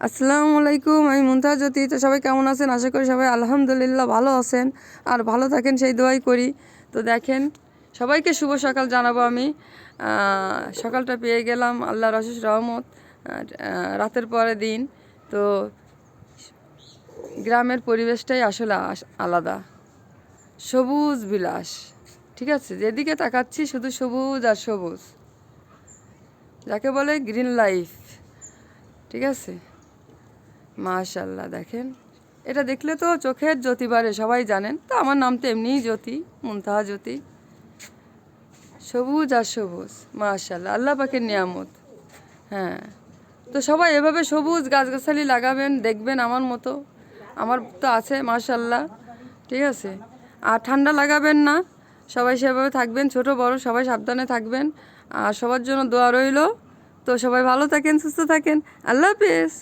আসসালামু আলাইকুম, আমি মুমতাজ জ্যোতি। তো সবাই কেমন আছেন? আশা করি সবাই আলহামদুলিল্লাহ ভালো আছেন আর ভালো থাকেন সেই দোয়াই করি। তো দেখেন, সবাইকে শুভ সকাল জানাবো আমি। সকালটা পেয়ে গেলাম, আল্লাহর অশেষ রহমত। রাতের পরে দিন। তো গ্রামের পরিবেশটাই আসলে আলাদা, সবুজ বিলাস। ঠিক আছে, যেদিকে তাকাচ্ছি শুধু সবুজ আর সবুজ, যাকে বলে গ্রিন লাইফ। ঠিক আছে, মাশাল্লাহ। দেখেন, এটা দেখলে তো চোখের জ্যোতি বাড়ে, সবাই জানেন। তো আমার নাম তো এমনিই জ্যোতি, মুনতাহা জ্যোতি। সবুজ আর সবুজ, মাশাল্লাহ, আল্লাহ পাকের নিয়ামত। হ্যাঁ, তো সবাই এভাবে সবুজ গাছগাছালি লাগাবেন, দেখবেন আমার মতো। আমার তো আছে মাশাল্লাহ। ঠিক আছে, আর ঠান্ডা লাগাবেন না, সবাই সেভাবে থাকবেন, ছোট বড় সবাই সাবধানে থাকবেন। আর সবার জন্য দোয়া রইল। তো সবাই ভালো থাকেন, সুস্থ থাকেন। আল্লাহ হাফেজ।